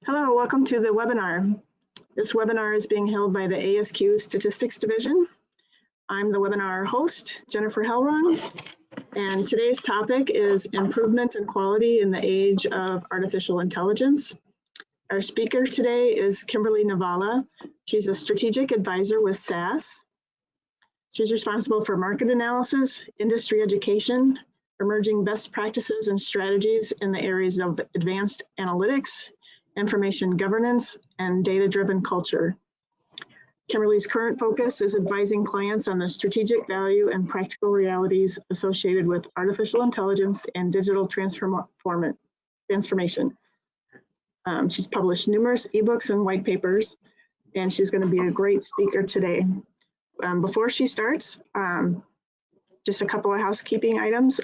Hello, welcome to the webinar. This webinar is being held by the ASQ Statistics Division. I'm the webinar host, Jennifer Hellron, and today's topic is improvement in quality in the age of artificial intelligence. Our speaker today is Kimberly Navala. She's a strategic advisor with SAS. She's responsible for market analysis, industry education, emerging best practices and strategies in the areas of advanced analytics, information governance, and data-driven culture. Kimberly's current focus is advising clients on the strategic value and practical realities associated with artificial intelligence and digital transformation. She's published numerous ebooks and white papers, and she's going to be a great speaker today. Before she starts, just a couple of housekeeping items.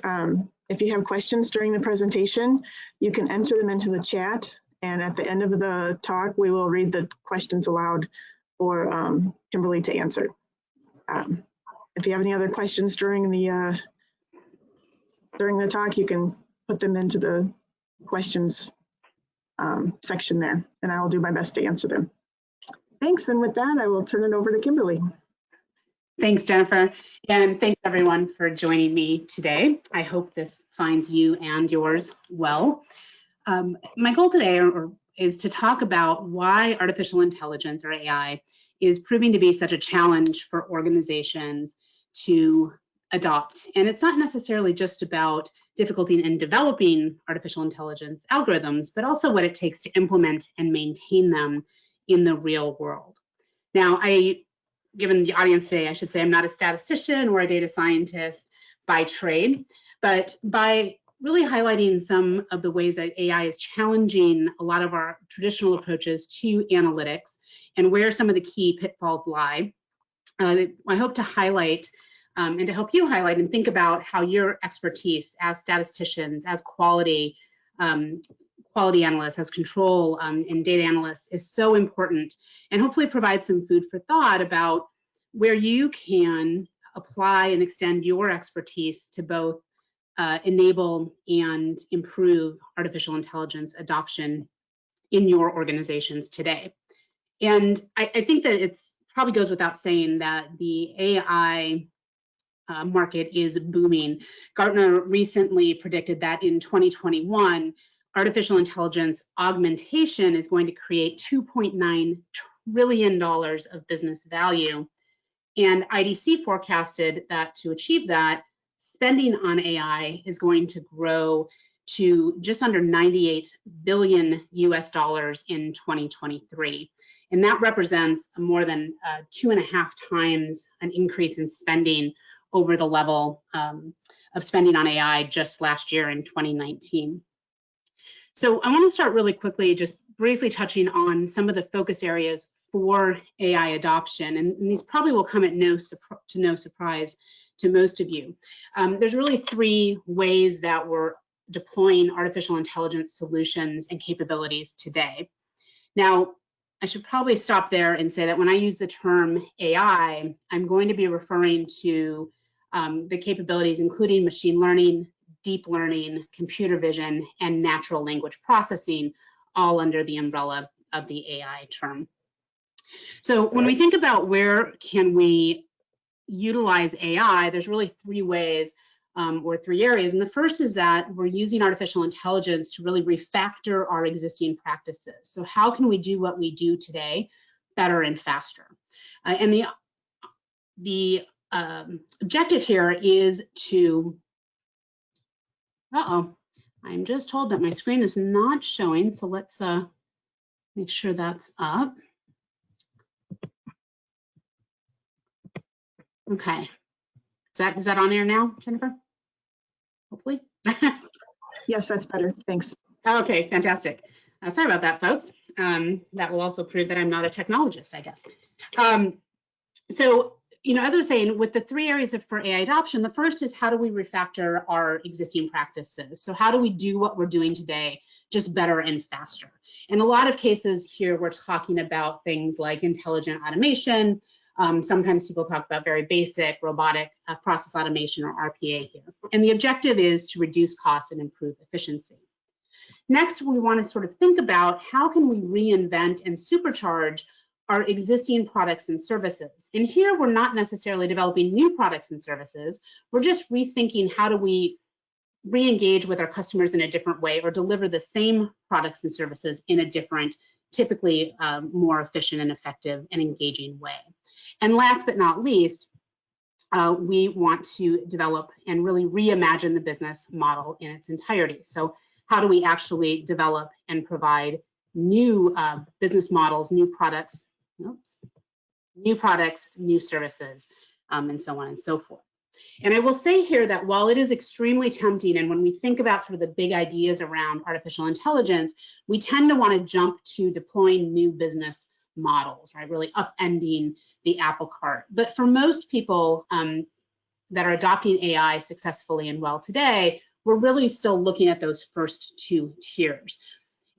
If you have questions during the presentation, you can enter them into the chat. And at the end of the talk, we will read the questions aloud for Kimberly to answer. If you have any other questions during the talk, you can put them into the questions section there, and I will do my best to answer them. Thanks, and with that, I will turn it over to Kimberly. Thanks, Jennifer, and thanks everyone for joining me today. I hope this finds you and yours well. My goal today is to talk about why artificial intelligence, or AI, is proving to be such a challenge for organizations to adopt. And it's not necessarily just about difficulty in developing artificial intelligence algorithms, but also what it takes to implement and maintain them in the real world. Now, given the audience today, I should say I'm not a statistician or a data scientist by trade, but by really highlighting some of the ways that AI is challenging a lot of our traditional approaches to analytics and where some of the key pitfalls lie. I hope to highlight and to help you highlight and think about how your expertise as statisticians, as quality analysts, as control and data analysts is so important, and hopefully provide some food for thought about where you can apply and extend your expertise to both enable and improve artificial intelligence adoption in your organizations today. And I think that it's probably goes without saying that the AI market is booming. Gartner recently predicted that in 2021, artificial intelligence augmentation is going to create $2.9 trillion of business value. And IDC forecasted that to achieve that, spending on AI is going to grow to just under $98 billion US in 2023. And that represents more than 2.5 times an increase in spending over the level of spending on AI just last year in 2019. So I want to start really quickly, just briefly touching on some of the focus areas for AI adoption. And these probably will come at no surprise to most of you. There's really 3 ways that we're deploying artificial intelligence solutions and capabilities today. Now, I should probably stop there and say that when I use the term AI, I'm going to be referring to the capabilities including machine learning, deep learning, computer vision, and natural language processing, all under the umbrella of the AI term. So when we think about where can we utilize AI, there's really 3 ways or 3 areas. And the first is that we're using artificial intelligence to really refactor our existing practices. So how can we do what we do today better and faster? And the objective here is to, I'm just told that my screen is not showing. So let's make sure that's up. Okay, is that on air now, Jennifer? Hopefully. Yes, that's better. Thanks. Okay, fantastic. Sorry about that, folks. That will also prove that I'm not a technologist, I guess. So, as I was saying, with the 3 areas for AI adoption, the first is how do we refactor our existing practices? So how do we do what we're doing today just better and faster? In a lot of cases here, we're talking about things like intelligent automation. Sometimes people talk about very basic robotic process automation, or RPA here. And the objective is to reduce costs and improve efficiency. Next, we want to sort of think about how can we reinvent and supercharge our existing products and services. And here we're not necessarily developing new products and services. We're just rethinking how do we re-engage with our customers in a different way or deliver the same products and services in a different, typically more efficient and effective and engaging way. And last but not least, we want to develop and really reimagine the business model in its entirety. So how do we actually develop and provide new business models, new products, new services, and so on and so forth. And I will say here that while it is extremely tempting, and when we think about sort of the big ideas around artificial intelligence, we tend to want to jump to deploying new business models, right? Really upending the apple cart. But for most people that are adopting AI successfully and well today, we're really still looking at those first two tiers.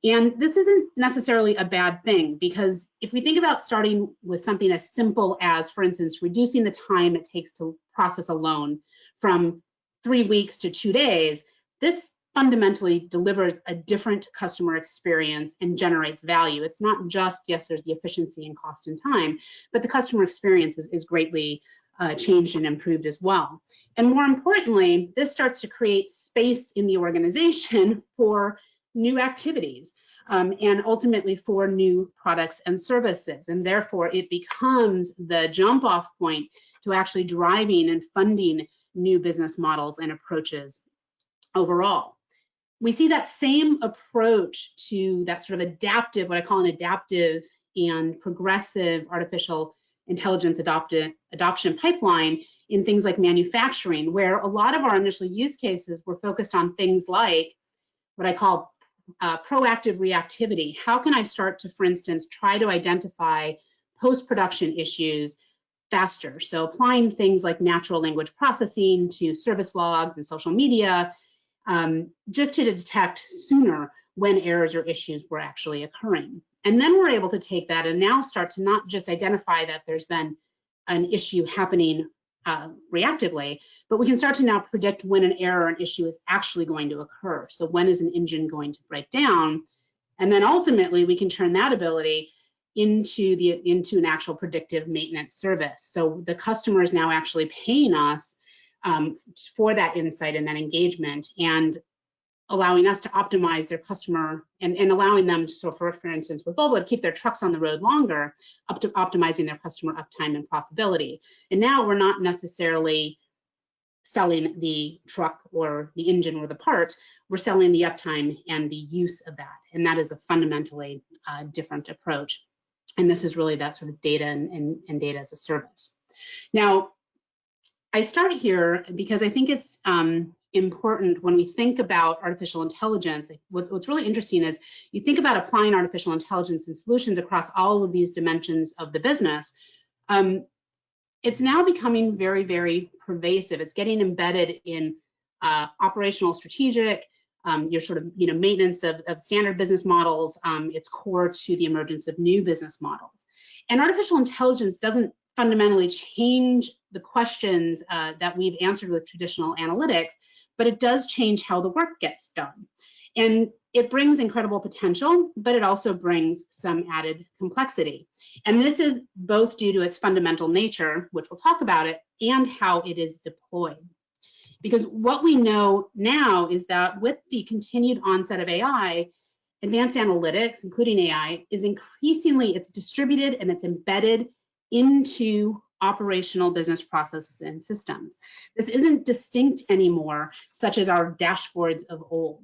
And this isn't necessarily a bad thing, because if we think about starting with something as simple as, for instance, reducing the time it takes to process a loan from 3 weeks to 2 days, this fundamentally delivers a different customer experience and generates value. It's not just, yes, there's the efficiency and cost and time, but the customer experience is greatly changed and improved as well. And more importantly, this starts to create space in the organization for new activities and ultimately for new products and services. And therefore, it becomes the jump off point to actually driving and funding new business models and approaches overall. We see that same approach to that sort of adaptive, what I call an adaptive and progressive artificial intelligence adoption pipeline in things like manufacturing, where a lot of our initial use cases were focused on things like what I call proactive reactivity. How can I start to, for instance, try to identify post-production issues faster? So applying things like natural language processing to service logs and social media, just to detect sooner when errors or issues were actually occurring. And then we're able to take that and now start to not just identify that there's been an issue happening reactively, but we can start to now predict when an error or an issue is actually going to occur. So when is an engine going to break down? And then ultimately we can turn that ability into an actual predictive maintenance service. So the customer is now actually paying us for that insight and that engagement, and allowing us to optimize their customer and allowing them, so for instance, with Volvo, to keep their trucks on the road longer, up to optimizing their customer uptime and profitability. And now we're not necessarily selling the truck or the engine or the part, we're selling the uptime and the use of that. And that is a fundamentally different approach. And this is really that sort of data and data as a service. Now, I start here because I think it's important when we think about artificial intelligence. What's really interesting is you think about applying artificial intelligence and solutions across all of these dimensions of the business. It's now becoming very, very pervasive. It's getting embedded in operational, strategic, your sort of maintenance of standard business models. It's core to the emergence of new business models. And artificial intelligence doesn't fundamentally change the questions that we've answered with traditional analytics, but it does change how the work gets done. And it brings incredible potential, but it also brings some added complexity. And this is both due to its fundamental nature, which we'll talk about it, and how it is deployed. Because what we know now is that with the continued onset of AI, advanced analytics, including AI, is increasingly, it's distributed and it's embedded into operational business processes and systems. This isn't distinct anymore, such as our dashboards of old.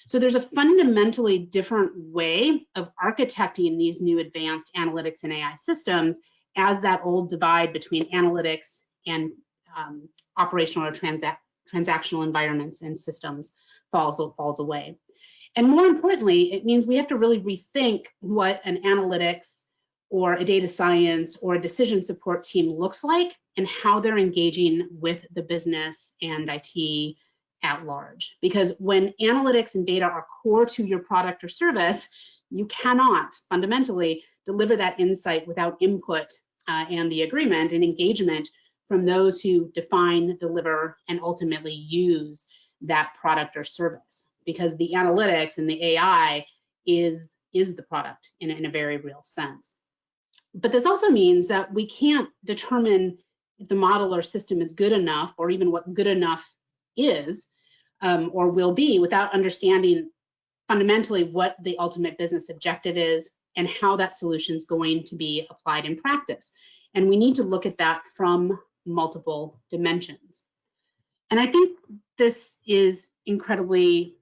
So there's a fundamentally different way of architecting these new advanced analytics and AI systems as that old divide between analytics and operational or transactional environments and systems falls away. And more importantly, it means we have to really rethink what an analytics or a data science or a decision support team looks like and how they're engaging with the business and IT at large. Because when analytics and data are core to your product or service, you cannot fundamentally deliver that insight without input and the agreement and engagement from those who define, deliver, and ultimately use that product or service. because the analytics and the AI is the product in a very real sense. But this also means that we can't determine if the model or system is good enough, or even what good enough is or will be, without understanding fundamentally what the ultimate business objective is and how that solution is going to be applied in practice. And we need to look at that from multiple dimensions. And I think this is incredibly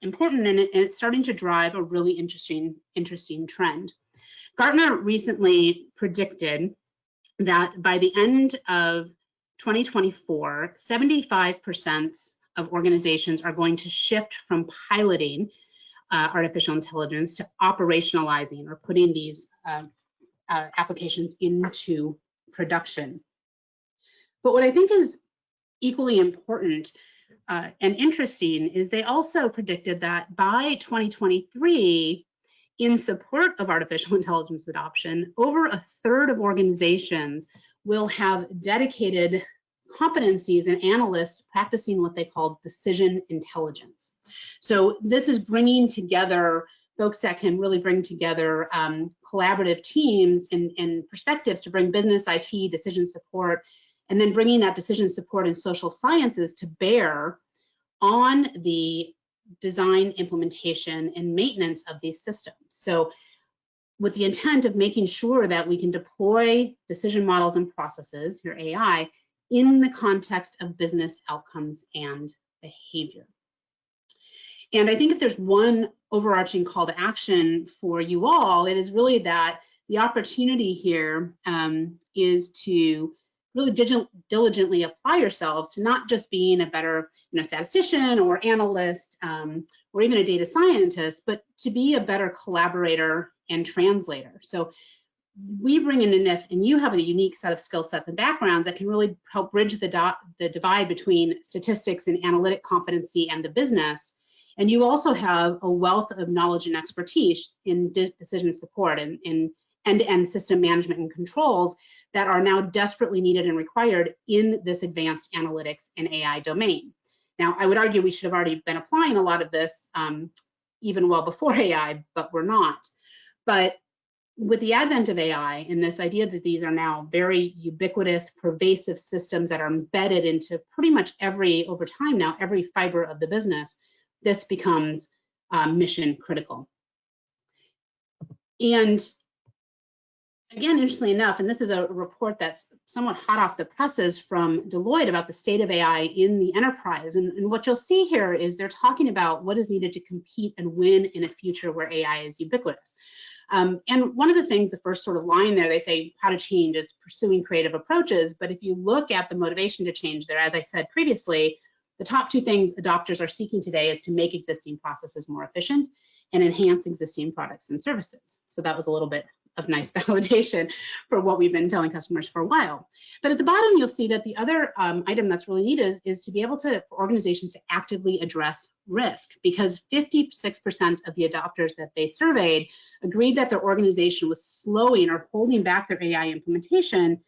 important, and it's starting to drive a really interesting trend. Gartner recently predicted that by the end of 2024, 75% of organizations are going to shift from piloting artificial intelligence to operationalizing or putting these applications into production. But what I think is equally important and interesting is they also predicted that by 2023, in support of artificial intelligence adoption, over a third of organizations will have dedicated competencies and analysts practicing what they call decision intelligence. So this is bringing together folks that can really bring together collaborative teams and perspectives to bring business, IT, decision support, and then bringing that decision support and social sciences to bear on the design, implementation, and maintenance of these systems. So with the intent of making sure that we can deploy decision models and processes, your AI, in the context of business outcomes and behavior. And I think if there's one overarching call to action for you all, it is really that the opportunity here is to really diligently apply yourselves to not just being a better statistician or analyst or even a data scientist, but to be a better collaborator and translator. So we bring in enough, and you have a unique set of skill sets and backgrounds that can really help bridge the divide between statistics and analytic competency and the business. And you also have a wealth of knowledge and expertise in decision support and in end-to-end system management and controls that are now desperately needed and required in this advanced analytics and AI domain. Now, I would argue we should have already been applying a lot of this even well before AI, but we're not. But with the advent of AI and this idea that these are now very ubiquitous, pervasive systems that are embedded into pretty much over time now, every fiber of the business, this becomes mission critical. And again, interestingly enough, and this is a report that's somewhat hot off the presses from Deloitte about the state of AI in the enterprise. And what you'll see here is they're talking about what is needed to compete and win in a future where AI is ubiquitous. And one of the things, the first sort of line there, they say how to change is pursuing creative approaches. But if you look at the motivation to change there, as I said previously, the top two things adopters are seeking today is to make existing processes more efficient and enhance existing products and services. So that was a little bit of nice validation for what we've been telling customers for a while. But at the bottom, you'll see that the other item that's really neat is to be able for organizations to actively address risk, because 56% of the adopters that they surveyed agreed that their organization was slowing or holding back their AI implementation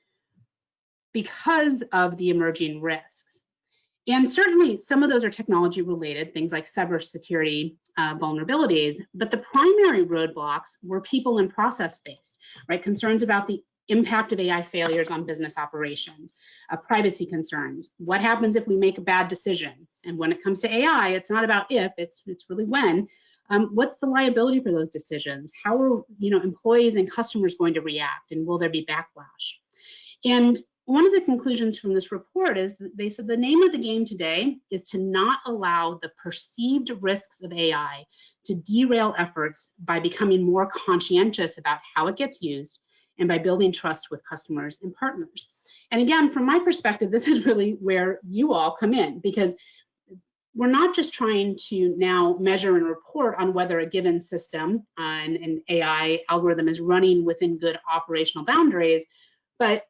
because of the emerging risks. And certainly some of those are technology related, things like cybersecurity vulnerabilities, but the primary roadblocks were people and process based, right? Concerns about the impact of AI failures on business operations, privacy concerns. What happens if we make a bad decision? And when it comes to AI, it's not about if, it's really when. What's the liability for those decisions? How are employees and customers going to react, and will there be backlash? And one of the conclusions from this report is that they said the name of the game today is to not allow the perceived risks of AI to derail efforts by becoming more conscientious about how it gets used and by building trust with customers and partners. And again, from my perspective, this is really where you all come in, because we're not just trying to now measure and report on whether a given system and an AI algorithm is running within good operational boundaries, but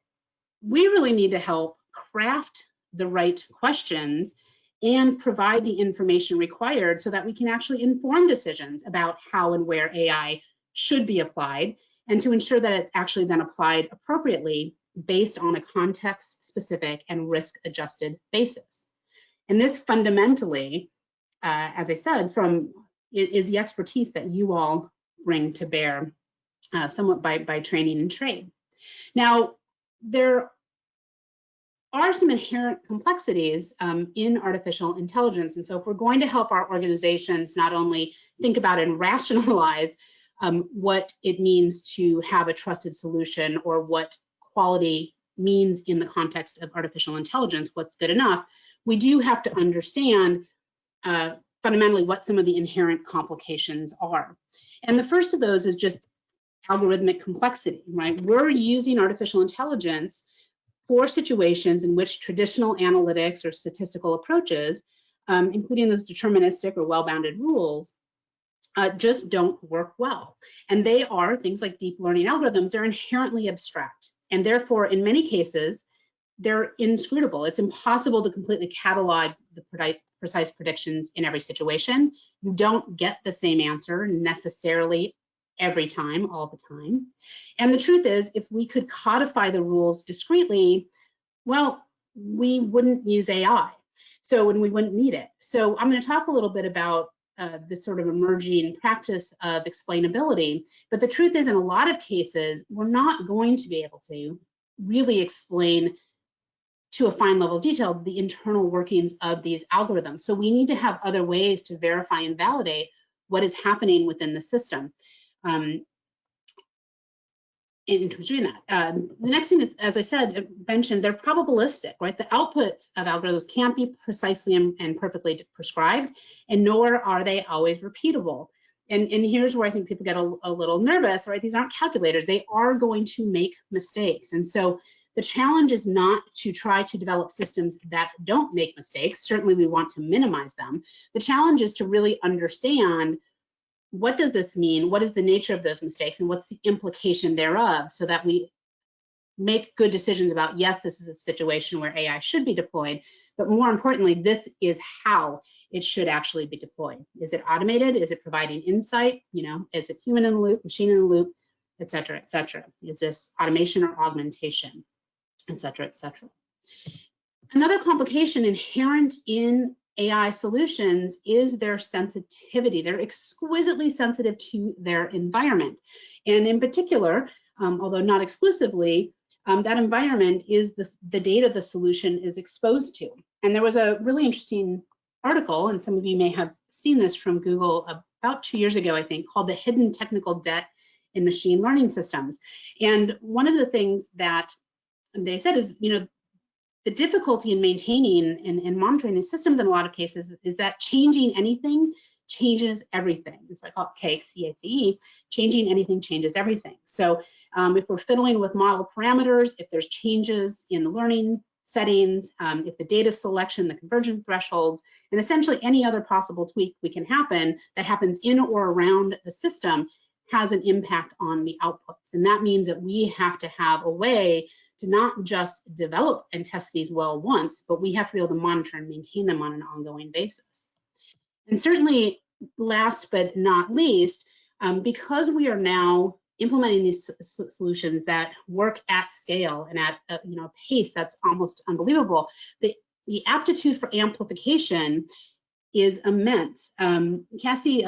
we really need to help craft the right questions and provide the information required so that we can actually inform decisions about how and where AI should be applied, and to ensure that it's actually then applied appropriately based on a context-specific and risk-adjusted basis. And this fundamentally as I said, is the expertise that you all bring to bear, somewhat by training and trade. Now, there are some inherent complexities in artificial intelligence. And so if we're going to help our organizations not only think about and rationalize what it means to have a trusted solution, or what quality means in the context of artificial intelligence, what's good enough, we do have to understand fundamentally what some of the inherent complications are. And the first of those is just algorithmic complexity, right? We're using artificial intelligence for situations in which traditional analytics or statistical approaches, including those deterministic or well-bounded rules, just don't work well. And they are, things like deep learning algorithms, are inherently abstract. And therefore, in many cases, they're inscrutable. It's impossible to completely catalog the precise predictions in every situation. You don't get the same answer necessarily every time, all the time. And the truth is, if we could codify the rules discreetly, well, we wouldn't use AI. So, and we wouldn't need it. So I'm going to talk a little bit about this sort of emerging practice of explainability. But the truth is, in a lot of cases, we're not going to be able to really explain to a fine level of detail the internal workings of these algorithms. So we need to have other ways to verify and validate what is happening within the system. In terms of doing that. The next thing is, as I said, mentioned, they're probabilistic, right? The outputs of algorithms can't be precisely and perfectly prescribed, and nor are they always repeatable. And here's where I think people get a little nervous, right? These aren't calculators. They are going to make mistakes. And so the challenge is not to try to develop systems that don't make mistakes. Certainly we want to minimize them. The challenge is to really understand, what does this mean? What is the nature of those mistakes, and what's the implication thereof, so that we make good decisions about, yes, this is a situation where AI should be deployed, but more importantly, this is how it should actually be deployed. Is it automated? Is it providing insight? You know, is it human in the loop, machine in the loop, et cetera, et cetera? Is this automation or augmentation, et cetera, et cetera? Another complication inherent in AI solutions is their sensitivity. They're exquisitely sensitive to their environment. And in particular, although not exclusively, that environment is the data the solution is exposed to. And there was a really interesting article, and some of you may have seen this from Google about 2 years ago, I think, called The Hidden Technical Debt in Machine Learning Systems. And one of the things that they said is, you know, the difficulty in maintaining and monitoring these systems in a lot of cases is that changing anything changes everything. It's like CACE, changing anything changes everything. So if we're fiddling with model parameters, if there's changes in the learning settings, if the data selection, the conversion thresholds, and essentially any other possible tweak that happens in or around the system, has an impact on the outputs. And that means that we have to have a way to not just develop and test these well once, but we have to be able to monitor and maintain them on an ongoing basis. And certainly, last but not least, because we are now implementing these solutions that work at scale and at a pace that's almost unbelievable, the aptitude for amplification is immense. Cassie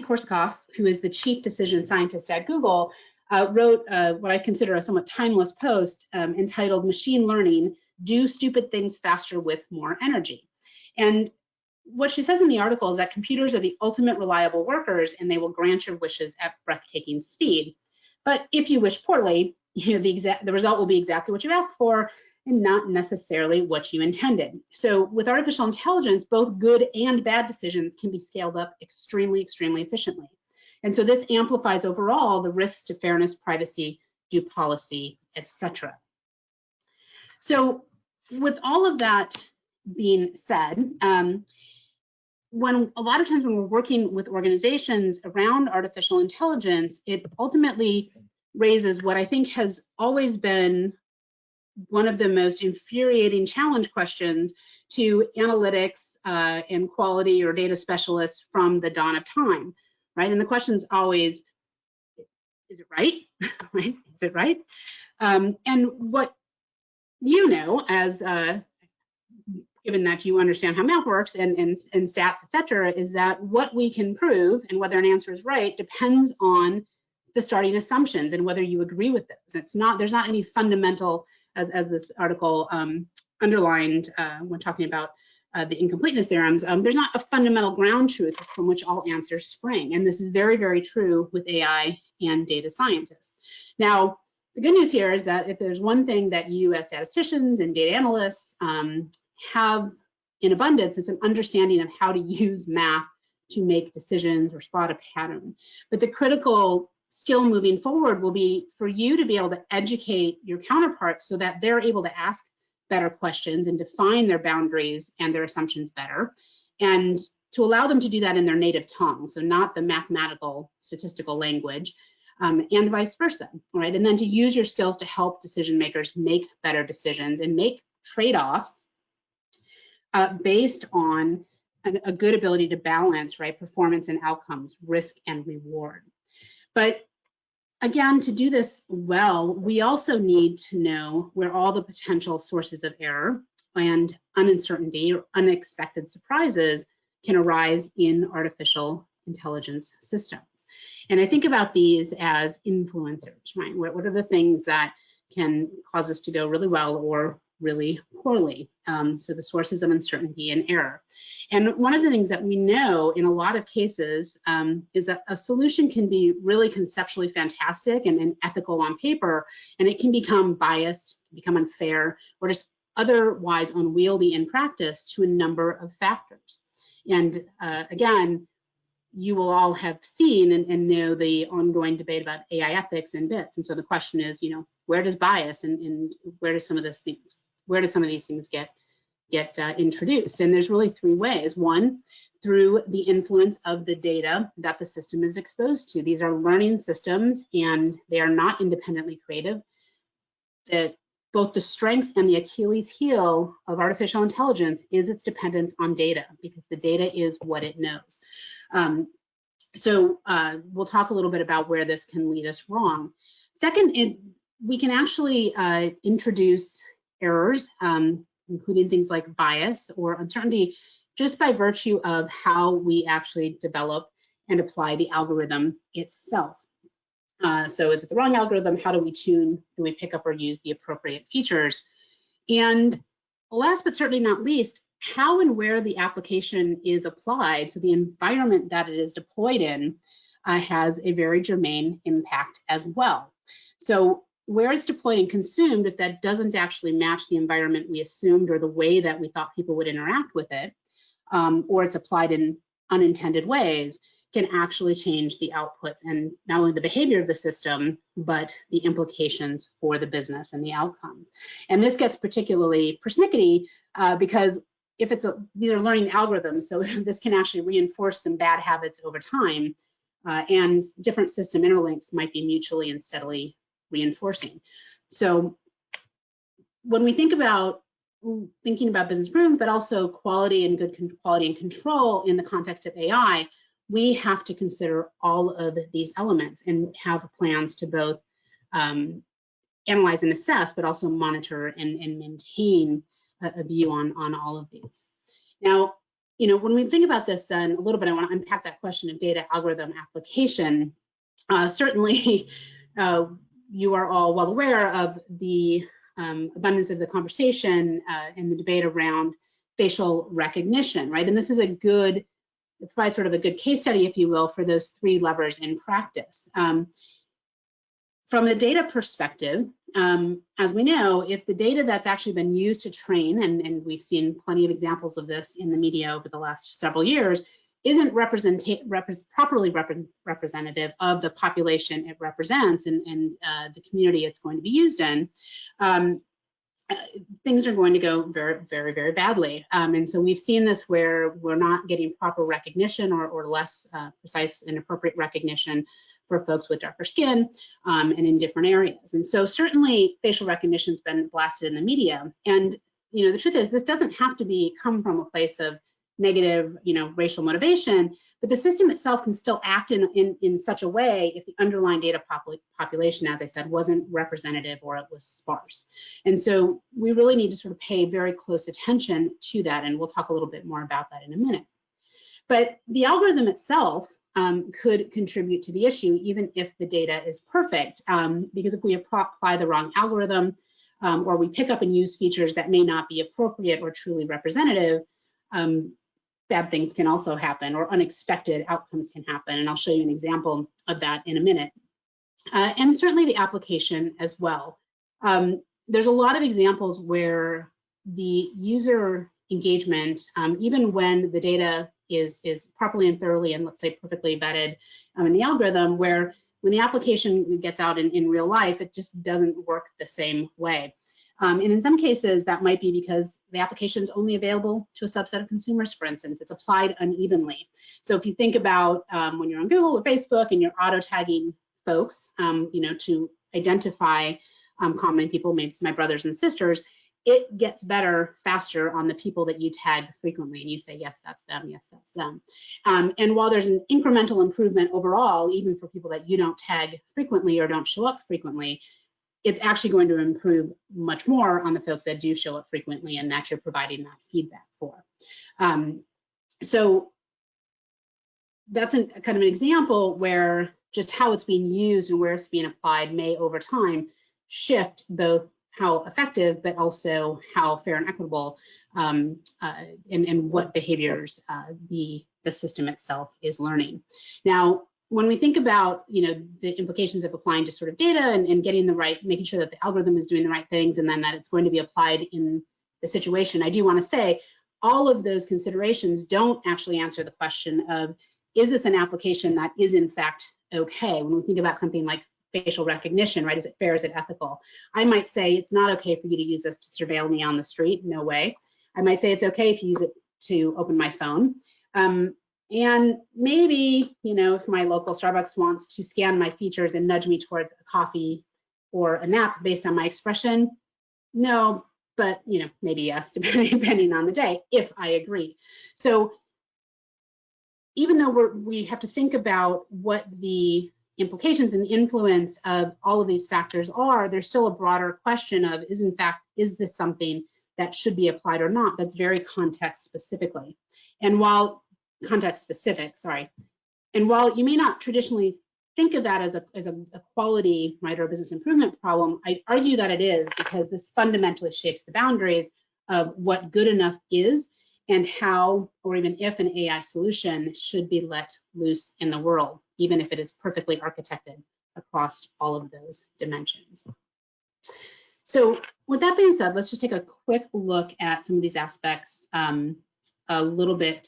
Korsakoff, who is the chief decision scientist at Google, wrote what I consider a somewhat timeless post entitled "Machine Learning: Do Stupid Things Faster with More Energy." And what she says in the article is that computers are the ultimate reliable workers, and they will grant your wishes at breathtaking speed. But if you wish poorly, the result will be exactly what you asked for, and not necessarily what you intended. So with artificial intelligence, both good and bad decisions can be scaled up extremely, extremely efficiently. And so this amplifies overall the risks to fairness, privacy, due policy, etc. So with all of that being said, when a lot of times when we're working with organizations around artificial intelligence, it ultimately raises what I think has always been one of the most infuriating challenge questions to analytics and quality or data specialists from the dawn of time, right? And the question's always, is it right? Right? Is it right? And what you know as given that you understand how math works and stats, et cetera, is that what we can prove and whether an answer is right depends on the starting assumptions and whether you agree with those. There's not any fundamental, as this article underlined when talking about the incompleteness theorems, there's not a fundamental ground truth from which all answers spring. And this is very, very true with AI and data scientists. Now, the good news here is that if there's one thing that you as statisticians and data analysts have in abundance, it's an understanding of how to use math to make decisions or spot a pattern. But the critical skill moving forward will be for you to be able to educate your counterparts so that they're able to ask better questions and define their boundaries and their assumptions better, and to allow them to do that in their native tongue, so not the mathematical statistical language, and vice versa, right? And then to use your skills to help decision makers make better decisions and make trade-offs based on a good ability to balance, right, performance and outcomes, risk and reward. But again, to do this well, we also need to know where all the potential sources of error and uncertainty or unexpected surprises can arise in artificial intelligence systems. And I think about these as influencers, right? What are the things that can cause us to go really well or really poorly? So the sources of uncertainty and error. And one of the things that we know in a lot of cases is that a solution can be really conceptually fantastic and ethical on paper, and it can become biased, become unfair, or just otherwise unwieldy in practice to a number of factors. And again, you will all have seen and know the ongoing debate about AI ethics and bits. And so the question is, where does bias and where do some of these things get introduced? And there's really three ways. One, through the influence of the data that the system is exposed to. These are learning systems and they are not independently creative. That both the strength and the Achilles heel of artificial intelligence is its dependence on data, because the data is what it knows. So we'll talk a little bit about where this can lead us wrong. Second, we can actually introduce errors, including things like bias or uncertainty, just by virtue of how we actually develop and apply the algorithm itself. So is it the wrong algorithm? How do we tune? Do we pick up or use the appropriate features? And last but certainly not least, how and where the application is applied, so the environment that it is deployed in has a very germane impact as well. So where it's deployed and consumed, if that doesn't actually match the environment we assumed or the way that we thought people would interact with it, or it's applied in unintended ways, can actually change the outputs and not only the behavior of the system, but the implications for the business and the outcomes. And this gets particularly persnickety because if these are learning algorithms, so this can actually reinforce some bad habits over time, and different system interlinks might be mutually and steadily reinforcing. So when we think about business improvement, but also quality and good quality and control in the context of AI, we have to consider all of these elements and have plans to both analyze and assess, but also monitor and maintain a view on all of these. Now, when we think about this then a little bit, I want to unpack that question of data algorithm application. Certainly, you are all well aware of the abundance of the conversation and the debate around facial recognition, right? And this is it provides sort of a good case study, if you will, for those three levers in practice. From the data perspective, as we know, if the data that's actually been used to train, and we've seen plenty of examples of this in the media over the last several years, isn't properly representative of the population it represents and the community it's going to be used in, things are going to go very, very, very badly. And so we've seen this where we're not getting proper recognition or less precise and appropriate recognition for folks with darker skin and in different areas. And so certainly facial recognition has been blasted in the media. And the truth is, this doesn't have to come from a place of negative, racial motivation, but the system itself can still act in such a way if the underlying data population, as I said, wasn't representative or it was sparse. And so we really need to sort of pay very close attention to that, and we'll talk a little bit more about that in a minute. But the algorithm itself could contribute to the issue, even if the data is perfect, because if we apply the wrong algorithm, or we pick up and use features that may not be appropriate or truly representative, bad things can also happen, or unexpected outcomes can happen. And I'll show you an example of that in a minute. And certainly the application as well. There's a lot of examples where the user engagement, even when the data is properly and thoroughly and let's say perfectly vetted in the algorithm, where when the application gets out in real life, it just doesn't work the same way. And in some cases, that might be because the application is only available to a subset of consumers, for instance. It's applied unevenly. So if you think about when you're on Google or Facebook and you're auto-tagging folks, to identify common people, maybe it's my brothers and sisters, it gets better faster on the people that you tag frequently, and you say, yes, that's them, yes, that's them. And while there's an incremental improvement overall, even for people that you don't tag frequently or don't show up frequently, it's actually going to improve much more on the folks that do show up frequently and that you're providing that feedback for. So that's kind of an example where just how it's being used and where it's being applied may over time shift both how effective, but also how fair and equitable and what behaviors the system itself is learning. Now, when we think about the implications of applying just sort of data and getting the right, making sure that the algorithm is doing the right things and then that it's going to be applied in the situation, I do want to say all of those considerations don't actually answer the question of, is this an application that is in fact okay? When we think about something like facial recognition, right? Is it fair? Is it ethical? I might say it's not okay for you to use this to surveil me on the street. No way. I might say it's okay if you use it to open my phone. And maybe, if my local Starbucks wants to scan my features and nudge me towards a coffee or a nap based on my expression, no, but maybe yes, depending on the day, if I agree. So even though we have to think about what the implications and the influence of all of these factors are, there's still a broader question of, is this something that should be applied or not? That's very context specifically. And while and while you may not traditionally think of that as a quality, right, or a business improvement problem, I argue that it is, because this fundamentally shapes the boundaries of what good enough is and how, or even if, an AI solution should be let loose in the world, even if it is perfectly architected across all of those dimensions. So with that being said, let's just take a quick look at some of these aspects a little bit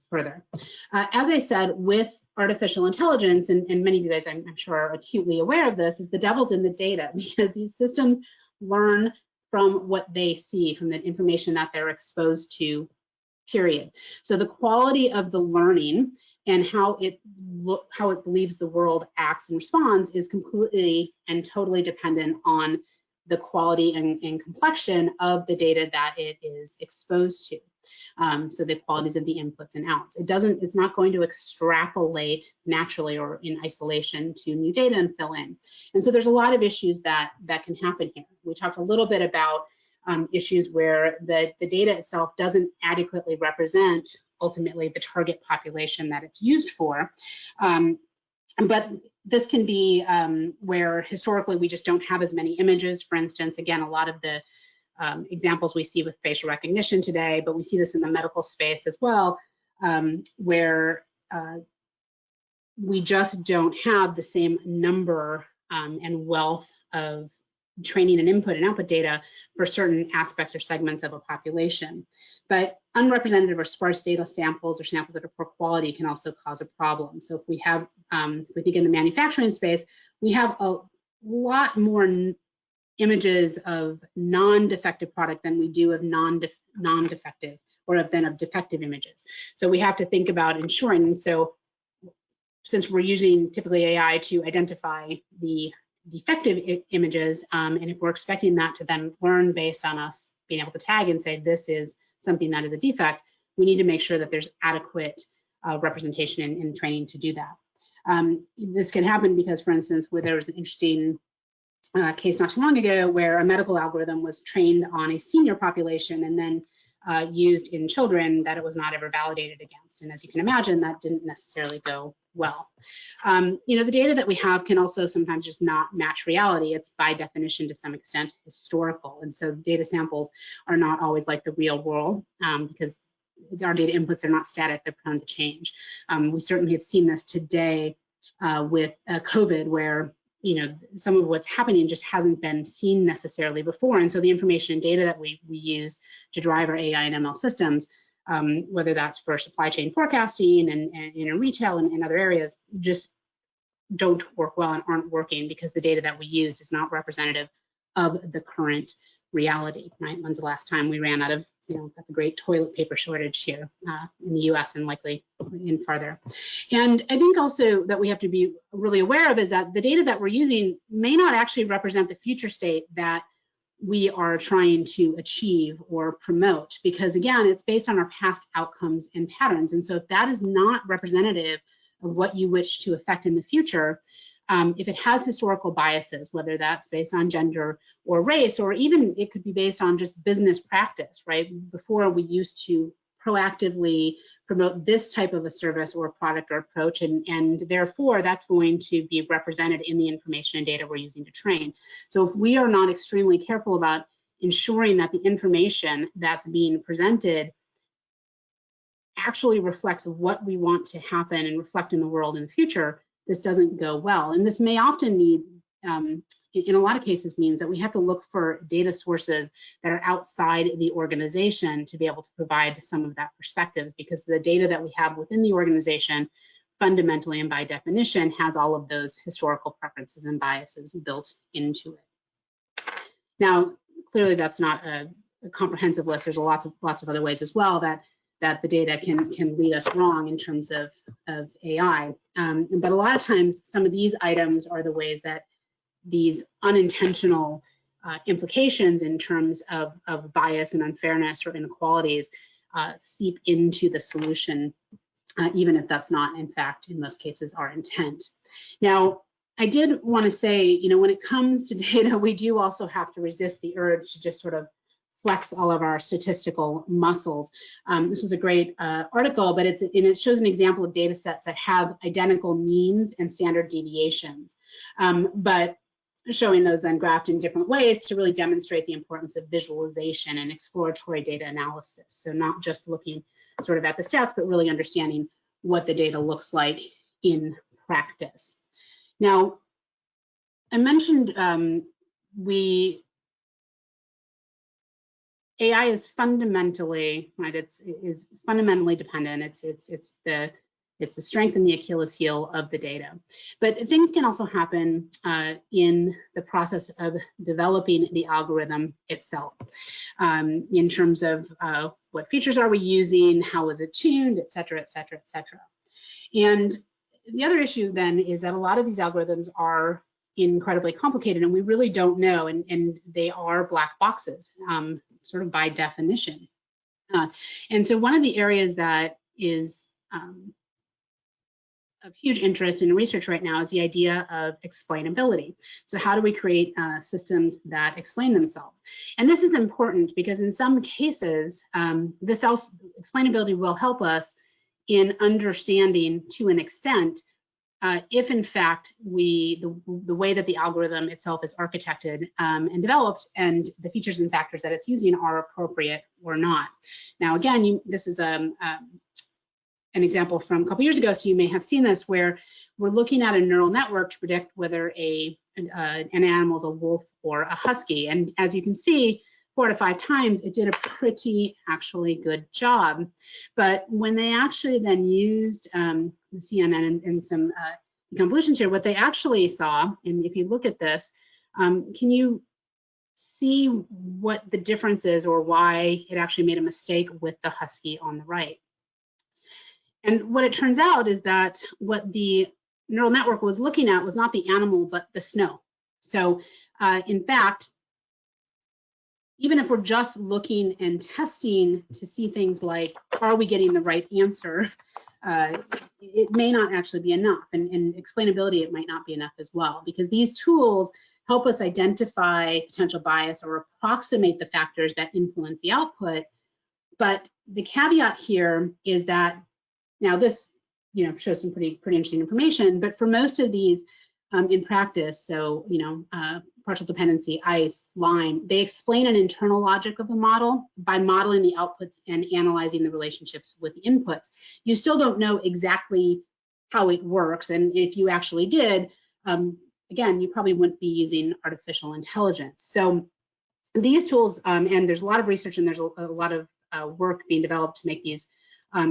further. As I said, with artificial intelligence, and many of you guys I'm sure are acutely aware of this, is the devil's in the data, because these systems learn from what they see, from the information that they're exposed to, period. So the quality of the learning and how it believes the world acts and responds is completely and totally dependent on the quality and complexion of the data that it is exposed to. So the qualities of the inputs and outs. It's not going to extrapolate naturally or in isolation to new data and fill in. And so there's a lot of issues that can happen here. We talked a little bit about issues where the data itself doesn't adequately represent ultimately the target population that it's used for. But this can be where historically we just don't have as many images. For instance, again, a lot of the examples we see with facial recognition today, but we see this in the medical space as well, where we just don't have the same number and wealth of training and input and output data for certain aspects or segments of a population. But unrepresentative or sparse data samples or samples that are poor quality can also cause a problem. So if we have, if we think in the manufacturing space, we have a lot more images of non-defective product than we do of non-defective or of defective images. So we have to think about ensuring, and so since we're using typically AI to identify the defective images, and if we're expecting that to then learn based on us being able to tag and say this is something that is a defect, we need to make sure that there's adequate representation in training to do that. This can happen because, for instance, where there was an interesting case not too long ago where a medical algorithm was trained on a senior population and then used in children that it was not ever validated against. And as you can imagine, that didn't necessarily go well. The data that we have can also sometimes just not match reality. It's by definition, to some extent, historical. And so data samples are not always like the real world because our data inputs are not static, they're prone to change. We certainly have seen this today with COVID, where some of what's happening just hasn't been seen necessarily before. And so the information and data that we use to drive our AI and ML systems, whether that's for supply chain forecasting and in retail and in other areas, just don't work well and aren't working because the data that we use is not representative of the current reality, right? When's the last time we ran out of, got the great toilet paper shortage here in the US and likely in farther. And I think also that we have to be really aware of is that the data that we're using may not actually represent the future state that we are trying to achieve or promote, because again, it's based on our past outcomes and patterns. And so if that is not representative of what you wish to affect in the future, if it has historical biases, whether that's based on gender or race, or even it could be based on just business practice, right? Before we used to proactively promote this type of a service or a product or approach, and therefore that's going to be represented in the information and data we're using to train. So if we are not extremely careful about ensuring that the information that's being presented actually reflects what we want to happen and reflect in the world in the future, this doesn't go well. And this may often need, in a lot of cases, means that we have to look for data sources that are outside the organization to be able to provide some of that perspective, because the data that we have within the organization fundamentally and by definition has all of those historical preferences and biases built into it. Now, clearly that's not a comprehensive list. There's lots of other ways as well that the data can lead us wrong in terms of AI. But a lot of times, some of these items are the ways that these unintentional implications in terms of bias and unfairness or inequalities seep into the solution, even if that's not, in fact, in most cases, our intent. Now, I did want to say, when it comes to data, we do also have to resist the urge to just sort of flex all of our statistical muscles. This was a great article, but it shows an example of data sets that have identical means and standard deviations, but showing those then graphed in different ways to really demonstrate the importance of visualization and exploratory data analysis. So not just looking sort of at the stats, but really understanding what the data looks like in practice. Now, I mentioned AI is fundamentally, right? Is fundamentally dependent. It's the strength and the Achilles heel of the data. But things can also happen in the process of developing the algorithm itself, in terms of what features are we using, how is it tuned, et cetera, et cetera, et cetera. And the other issue then is that a lot of these algorithms are incredibly complicated and we really don't know, and they are black boxes, sort of by definition. And so one of the areas that is of huge interest in research right now is the idea of explainability. So how do we create systems that explain themselves? And this is important because in some cases, explainability will help us in understanding to an extent if in fact the way that the algorithm itself is architected and developed and the features and factors that it's using are appropriate or not. Now again, this is an example from a couple years ago, so you may have seen this, where we're looking at a neural network to predict whether an animal is a wolf or a husky. And as you can see, 4 to 5 times, it did a pretty actually good job. But when they actually then used the CNN and some convolutions here, what they actually saw, and if you look at this, can you see what the difference is or why it actually made a mistake with the husky on the right? And what it turns out is that what the neural network was looking at was not the animal, but the snow. So in fact, even if we're just looking and testing to see things like, are we getting the right answer? It may not actually be enough. And in explainability, it might not be enough as well, because these tools help us identify potential bias or approximate the factors that influence the output. But the caveat here is that, now this shows some pretty interesting information, but for most of these in practice, so partial dependency, ICE, Lyme, they explain an internal logic of the model by modeling the outputs and analyzing the relationships with the inputs. You still don't know exactly how it works, and if you actually did, again, you probably wouldn't be using artificial intelligence. So these tools, and there's a lot of research and there's a lot of work being developed to make these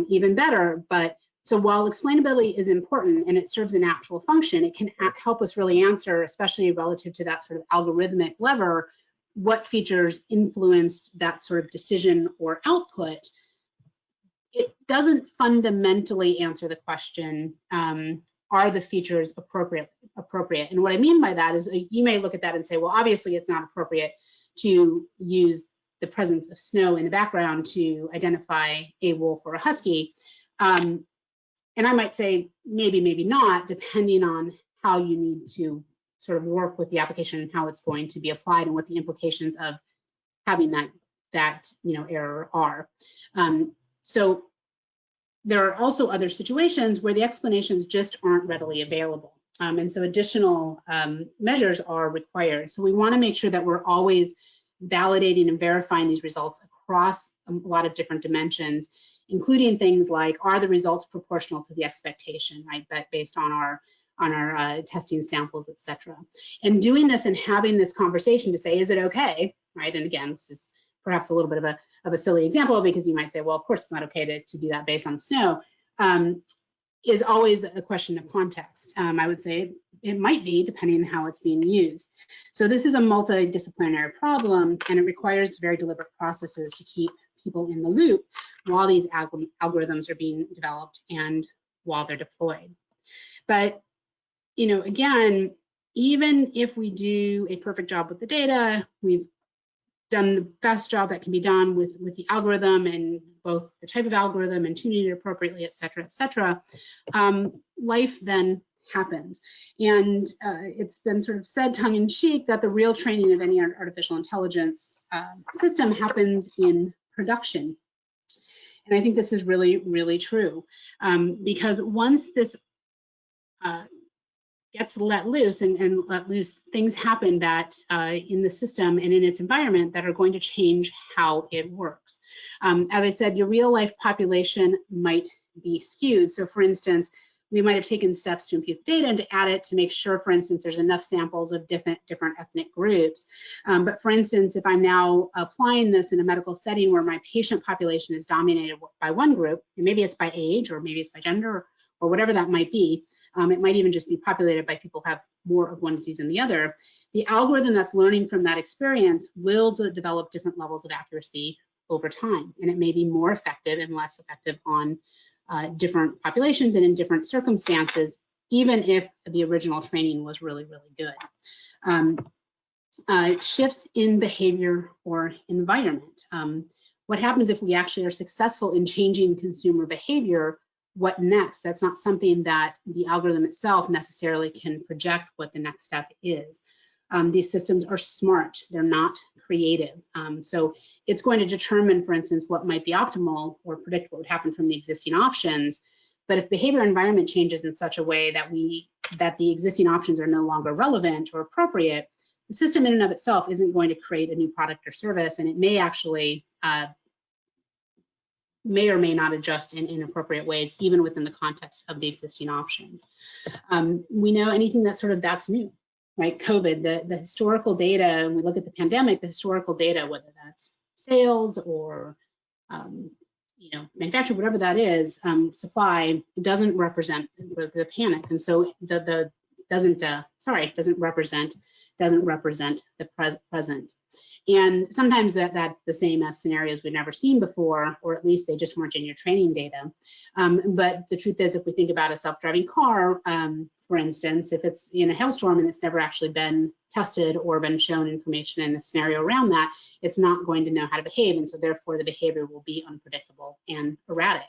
even better, but so while explainability is important and it serves an actual function, it can help us really answer, especially relative to that sort of algorithmic lever, what features influenced that sort of decision or output. It doesn't fundamentally answer the question, are the features appropriate? And what I mean by that is you may look at that and say, well, obviously it's not appropriate to use the presence of snow in the background to identify a wolf or a husky. And I might say maybe, maybe not, depending on how you need to sort of work with the application and how it's going to be applied and what the implications of having that error are. So there are also other situations where the explanations just aren't readily available. And so additional measures are required. So we want to make sure that we're always validating and verifying these results across a lot of different dimensions, including things like, are the results proportional to the expectation, right? But based on our testing samples, et cetera. And doing this and having this conversation to say, is it okay, right? And again, this is perhaps a little bit of a silly example, because you might say, well, of course it's not okay to do that based on snow, is always a question of context. I would say it might be, depending on how it's being used. So this is a multidisciplinary problem, and it requires very deliberate processes to keep people in the loop while these algorithms are being developed and while they're deployed. But, again, even if we do a perfect job with the data, we've done the best job that can be done with the algorithm and both the type of algorithm and tuning it appropriately, et cetera, life then happens. And it's been sort of said tongue-in-cheek that the real training of any artificial intelligence system happens in production. And I think this is really, really true, because once this gets let loose and let loose, things happen that in the system and in its environment that are going to change how it works. As I said, your real life population might be skewed. So for instance, we might have taken steps to impute data and to add it to make sure, for instance, there's enough samples of different ethnic groups. But for instance, if I'm now applying this in a medical setting where my patient population is dominated by one group, and maybe it's by age or maybe it's by gender or whatever that might be, it might even just be populated by people who have more of one disease than the other, the algorithm that's learning from that experience will develop different levels of accuracy over time. And it may be more effective and less effective on different populations and in different circumstances, even if the original training was really, really good. Shifts in behavior or environment. What happens if we actually are successful in changing consumer behavior? What next? That's not something that the algorithm itself necessarily can project what the next step is. These systems are smart, they're not creative. So it's going to determine, for instance, what might be optimal or predict what would happen from the existing options. But if behavior environment changes in such a way that the existing options are no longer relevant or appropriate, the system in and of itself isn't going to create a new product or service, and it may actually may or may not adjust in inappropriate ways, even within the context of the existing options. We know anything that's new, right? COVID, the historical data, and we look at the pandemic, the historical data, whether that's sales or manufacturing, whatever that is, supply doesn't represent the panic, and so doesn't represent the present. And sometimes that's the same as scenarios we've never seen before, or at least they just weren't in your training data. But the truth is, if we think about a self-driving car, for instance, if it's in a hailstorm and it's never actually been tested or been shown information in a scenario around that, it's not going to know how to behave. And so therefore the behavior will be unpredictable and erratic.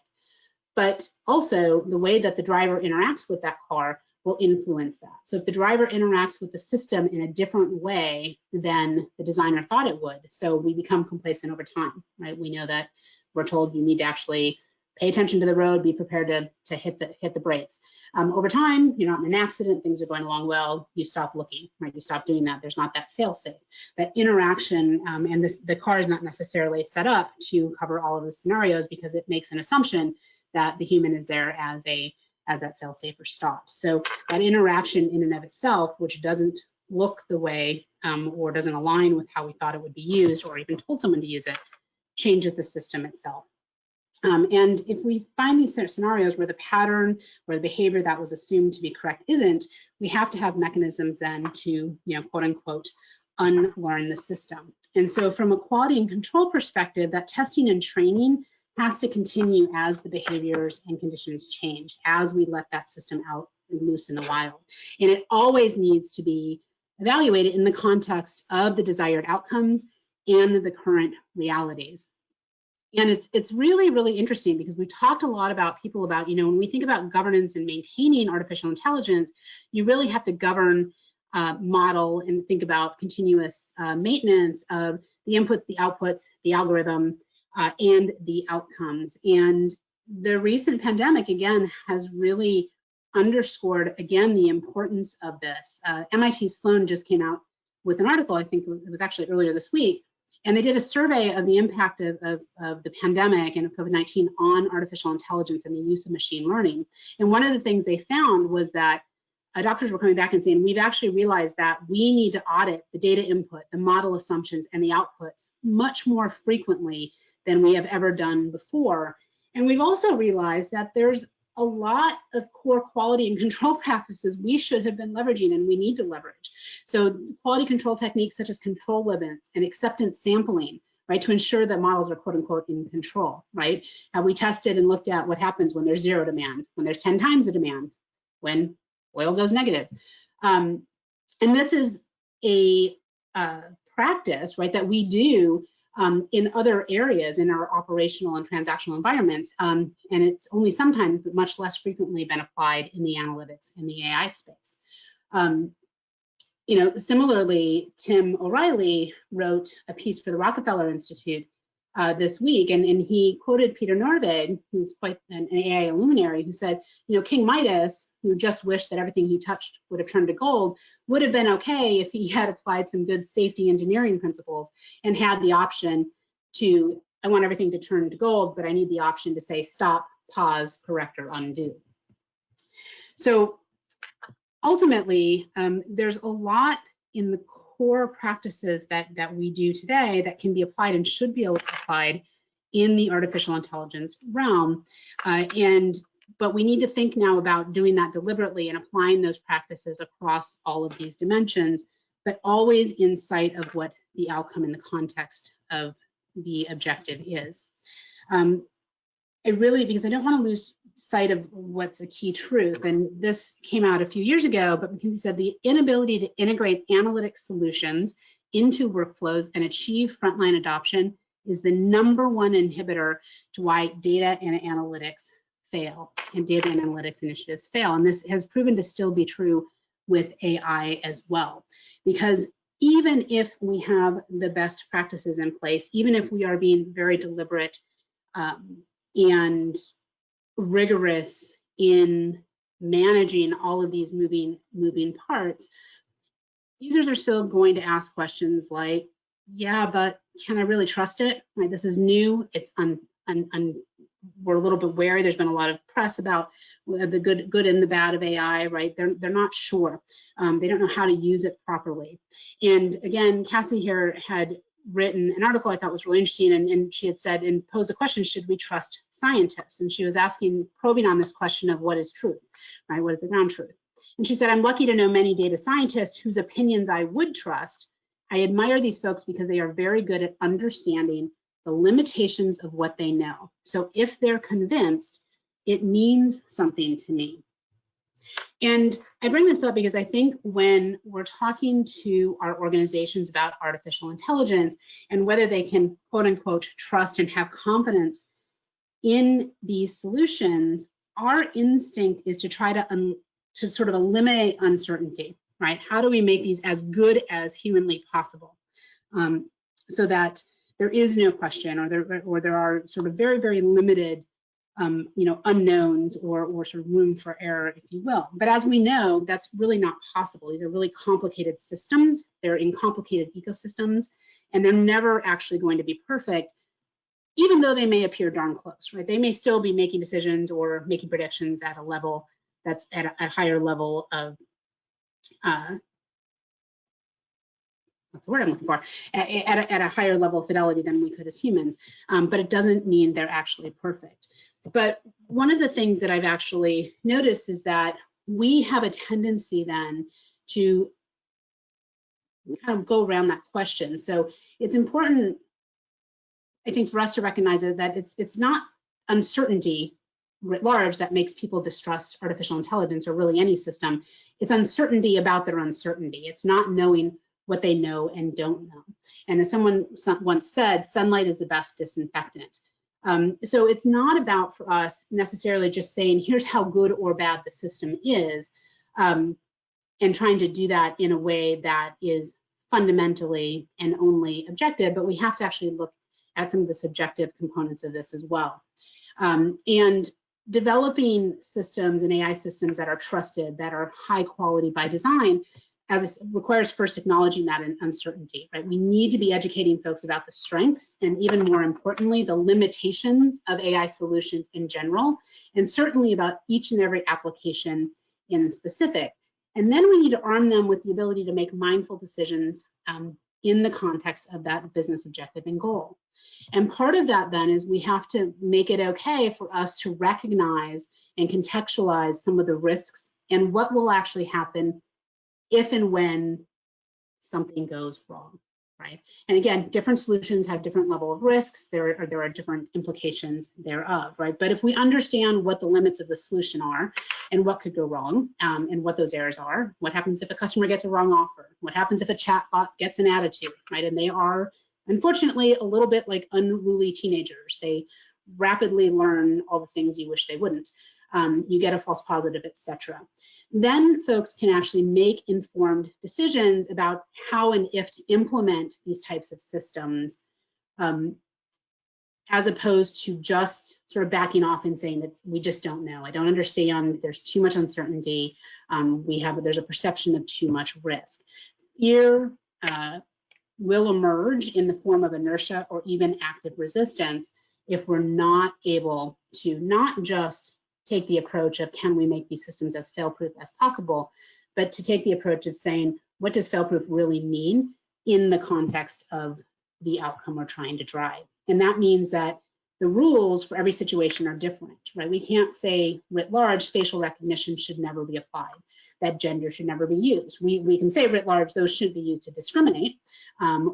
But also the way that the driver interacts with that car will influence that. So if the driver interacts with the system in a different way than the designer thought it would, so we become complacent over time, right? We know that we're told you need to actually pay attention to the road, be prepared to hit the brakes. Over time, you're not in an accident, things are going along well, you stop looking, right? You stop doing that. There's not that fail-safe. That interaction, and the car is not necessarily set up to cover all of the scenarios because it makes an assumption that the human is there as that fail-safe or stop. So that interaction in and of itself, which doesn't look the way or doesn't align with how we thought it would be used or even told someone to use it, changes the system itself. And if we find these scenarios where the pattern or the behavior that was assumed to be correct isn't, we have to have mechanisms then to, quote unquote, unlearn the system. And so from a quality and control perspective, that testing and training has to continue as the behaviors and conditions change, as we let that system out and loose in the wild. And it always needs to be evaluated in the context of the desired outcomes and the current realities. And it's really, really interesting because we talked a lot about people about, when we think about governance and maintaining artificial intelligence, you really have to govern, model, and think about continuous maintenance of the inputs, the outputs, the algorithm, and the outcomes. And the recent pandemic, again, has really underscored, again, the importance of this. MIT Sloan just came out with an article, I think it was actually earlier this week, and they did a survey of the impact of the pandemic and of COVID-19 on artificial intelligence and the use of machine learning. And one of the things they found was that doctors were coming back and saying, we've actually realized that we need to audit the data input, the model assumptions, and the outputs much more frequently than we have ever done before. And we've also realized that there's a lot of core quality and control practices we should have been leveraging and we need to leverage. So quality control techniques such as control limits and acceptance sampling, right, to ensure that models are quote unquote in control, right? Have we tested and looked at what happens when there's zero demand, when there's 10 times the demand, when oil goes negative. And this is a practice, right, that we do in other areas in our operational and transactional environments, and it's only sometimes, but much less frequently, been applied in the analytics and the AI space. Similarly, Tim O'Reilly wrote a piece for the Rockefeller Institute this week, and he quoted Peter Norvig, who's quite an AI luminary, who said, King Midas, who just wished that everything he touched would have turned to gold, would have been okay if he had applied some good safety engineering principles and had the option to, I want everything to turn to gold, but I need the option to say stop, pause, correct, or undo. So ultimately, there's a lot in the core practices that we do today that can be applied and should be applied in the artificial intelligence realm. But we need to think now about doing that deliberately and applying those practices across all of these dimensions, but always in sight of what the outcome in the context of the objective is. Because I don't want to lose sight of what's a key truth, and this came out a few years ago, but McKinsey said the inability to integrate analytic solutions into workflows and achieve frontline adoption is the #1 inhibitor to why data and analytics fail and data and analytics initiatives fail. And this has proven to still be true with AI as well, because even if we have the best practices in place, even if we are being very deliberate and rigorous in managing all of these moving parts, users are still going to ask questions like, yeah, but can I really trust it? Right, this is new, it's we're a little bit wary. There's been a lot of press about the good and the bad of AI, right? They're not sure. They don't know how to use it properly. And again, Cassie here had written an article I thought was really interesting, and she had said and posed a question, should we trust scientists? And she was probing on this question of what is truth, right? What is the ground truth? And she said, I'm lucky to know many data scientists whose opinions I would trust. I admire these folks because they are very good at understanding the limitations of what they know. So if they're convinced, it means something to me. And I bring this up because I think when we're talking to our organizations about artificial intelligence and whether they can, quote unquote, trust and have confidence in these solutions, our instinct is to try to sort of eliminate uncertainty, right? How do we make these as good as humanly possible, so that there is no question, or there are sort of very, very limited unknowns or sort of room for error, if you will. But as we know, that's really not possible. These are really complicated systems. They're in complicated ecosystems, and they're never actually going to be perfect, even though they may appear darn close, right? They may still be making decisions or making predictions at a level that's at a higher level of, what's the word I'm looking for, at a higher level of fidelity than we could as humans, but it doesn't mean they're actually perfect. But one of the things that I've actually noticed is that we have a tendency then to kind of go around that question. So it's important, I think, for us to recognize that it's not uncertainty writ large that makes people distrust artificial intelligence or really any system. It's uncertainty about their uncertainty. It's not knowing what they know and don't know. And as someone once said, sunlight is the best disinfectant. So it's not about, for us, necessarily just saying, here's how good or bad the system is, and trying to do that in a way that is fundamentally and only objective, but we have to actually look at some of the subjective components of this as well. And developing systems and AI systems that are trusted, that are high quality by design, requires first acknowledging that uncertainty, right? We need to be educating folks about the strengths and, even more importantly, the limitations of AI solutions in general, and certainly about each and every application in specific. And then we need to arm them with the ability to make mindful decisions in the context of that business objective and goal. And part of that then is we have to make it okay for us to recognize and contextualize some of the risks and what will actually happen if and when something goes wrong, right? And again, different solutions have different level of risks. There are different implications thereof, right? But if we understand what the limits of the solution are and what could go wrong, and what those errors are, what happens if a customer gets a wrong offer? What happens if a chatbot gets an attitude, right? And they are, unfortunately, a little bit like unruly teenagers. They rapidly learn all the things you wish they wouldn't. You get a false positive, etc. Then folks can actually make informed decisions about how and if to implement these types of systems, as opposed to just sort of backing off and saying that we just don't know. I don't understand. There's too much uncertainty. There's a perception of too much risk. Fear will emerge in the form of inertia or even active resistance if we're not able to not just take the approach of, can we make these systems as fail-proof as possible, but to take the approach of saying, what does fail-proof really mean in the context of the outcome we're trying to drive? And that means that the rules for every situation are different, right? We can't say writ large, facial recognition should never be applied, that gender should never be used. We can say writ large, those should be used to discriminate,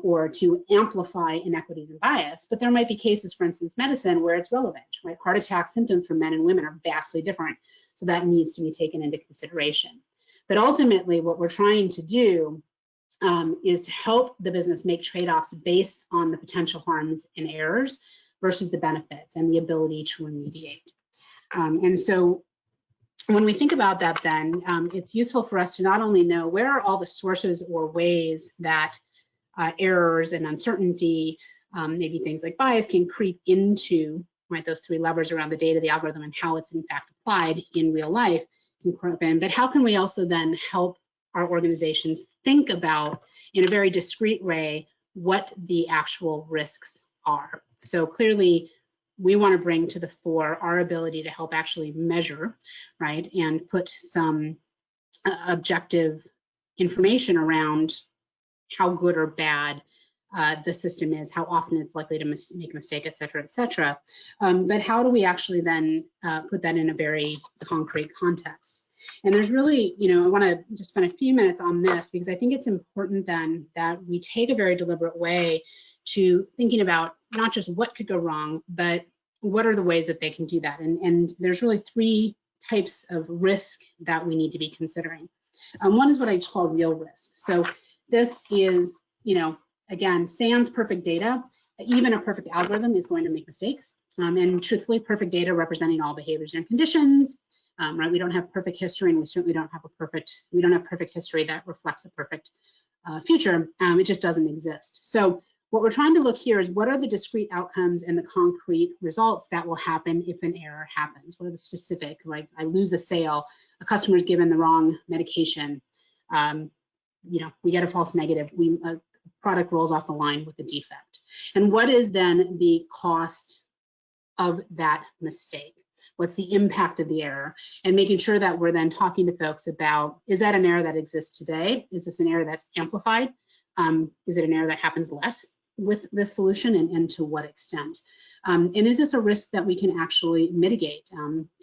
or to amplify inequities and bias, but there might be cases, for instance, medicine, where it's relevant, right? Heart attack symptoms for men and women are vastly different, so that needs to be taken into consideration. But ultimately, what we're trying to do is to help the business make trade-offs based on the potential harms and errors versus the benefits and the ability to remediate. And so when we think about that, then it's useful for us to not only know where are all the sources or ways that errors and uncertainty, maybe things like bias, can creep into, right, those three levers around the data, the algorithm, and how it's in fact applied in real life, but how can we also then help our organizations think about, in a very discrete way, what the actual risks are. So clearly, we want to bring to the fore our ability to help actually measure, right, and put some objective information around how good or bad the system is, how often it's likely to make a mistake, et cetera, et cetera. But how do we actually then put that in a very concrete context? And there's really, I want to just spend a few minutes on this, because I think it's important then that we take a very deliberate way to thinking about not just what could go wrong, but what are the ways that they can do that. And there's really three types of risk that we need to be considering. One is what I call real risk. So this is, again, sans perfect data, even a perfect algorithm is going to make mistakes. And truthfully, perfect data representing all behaviors and conditions, right? We don't have perfect history, and we certainly don't have perfect history that reflects a perfect future. It just doesn't exist. So what we're trying to look here is what are the discrete outcomes and the concrete results that will happen if an error happens? What are the specific, right? I lose a sale, a customer's given the wrong medication, we get a false negative, a product rolls off the line with a defect. And what is then the cost of that mistake? What's the impact of the error? And making sure that we're then talking to folks about, is that an error that exists today? Is this an error that's amplified? Is it an error that happens less with this solution, and to what extent? And is this a risk that we can actually mitigate?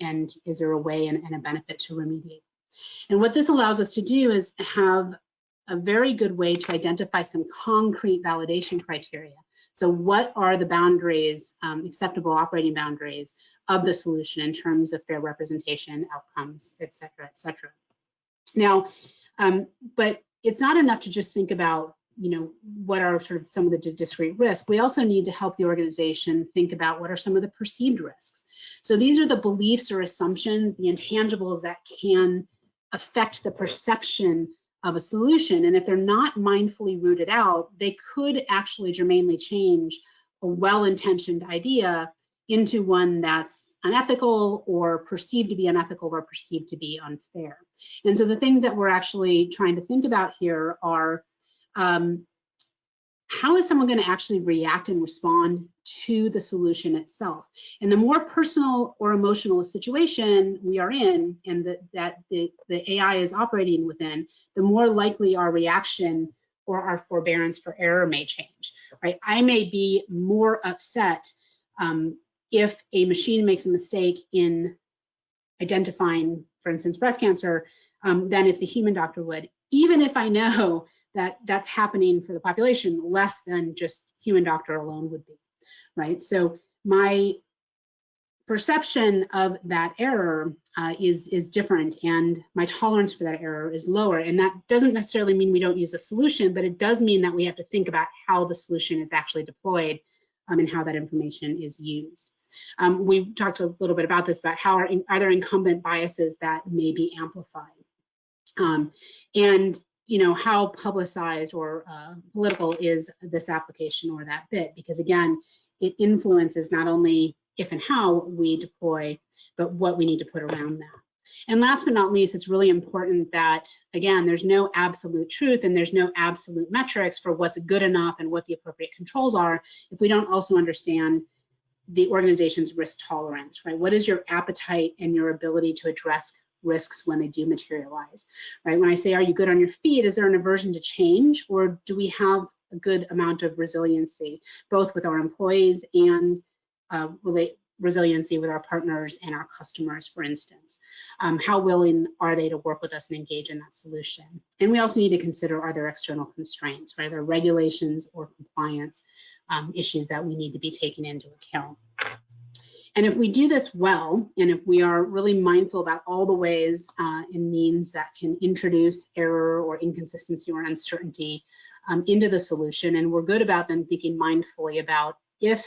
And is there a way and a benefit to remediate? And what this allows us to do is have a very good way to identify some concrete validation criteria. So what are the boundaries, acceptable operating boundaries of the solution in terms of fair representation, outcomes, et cetera, et cetera. Now, but it's not enough to just think about, what are sort of some of the discrete risks. We also need to help the organization think about what are some of the perceived risks. So these are the beliefs or assumptions, the intangibles that can affect the perception of a solution. And if they're not mindfully rooted out, they could actually germane change a well-intentioned idea into one that's unethical or perceived to be unethical or perceived to be unfair. And so the things that we're actually trying to think about here are, how is someone going to actually react and respond to the solution itself? And the more personal or emotional a situation we are in, and that the AI is operating within, the more likely our reaction or our forbearance for error may change, right? I may be more upset if a machine makes a mistake in identifying, for instance, breast cancer, than if the human doctor would, even if I know that that's happening for the population less than just human doctor alone would be, right? So my perception of that error is different, and my tolerance for that error is lower. And that doesn't necessarily mean we don't use a solution, but it does mean that we have to think about how the solution is actually deployed and how that information is used. We talked a little bit about this, about how are there incumbent biases that may be amplified, and how publicized or political is this application or that bit, because again, it influences not only if and how we deploy, but what we need to put around that. And last but not least, it's really important that, again, there's no absolute truth and there's no absolute metrics for what's good enough and what the appropriate controls are if we don't also understand the organization's risk tolerance, right? What is your appetite and your ability to address risks when they do materialize, right? When I say, are you good on your feet, is there an aversion to change, or do we have a good amount of resiliency, both with our employees and resiliency with our partners and our customers, for instance? How willing are they to work with us and engage in that solution? And we also need to consider, are there external constraints, right? Are there regulations or compliance issues that we need to be taken into account? And if we do this well, and if we are really mindful about all the ways and means that can introduce error or inconsistency or uncertainty into the solution, and we're good about them thinking mindfully about if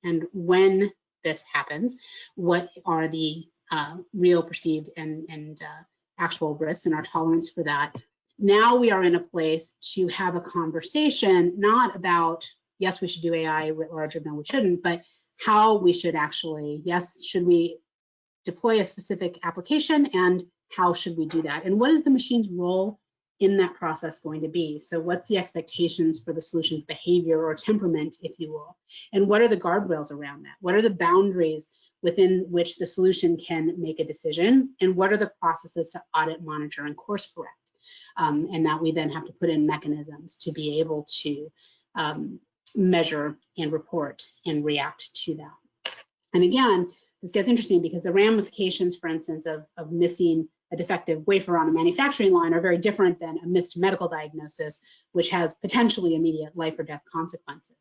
and when this happens, what are the real, perceived, and actual risks and our tolerance for that. Now we are in a place to have a conversation, not about, yes, we should do AI writ large, or no, we shouldn't, but how we should actually, yes, should we deploy a specific application, and how should we do that? And what is the machine's role in that process going to be? So what's the expectations for the solution's behavior or temperament, if you will? And what are the guardrails around that? What are the boundaries within which the solution can make a decision? And what are the processes to audit, monitor, and course correct? And that we then have to put in mechanisms to be able to measure and report and react to that. And again, this gets interesting because the ramifications, for instance, of missing a defective wafer on a manufacturing line are very different than a missed medical diagnosis, which has potentially immediate life or death consequences.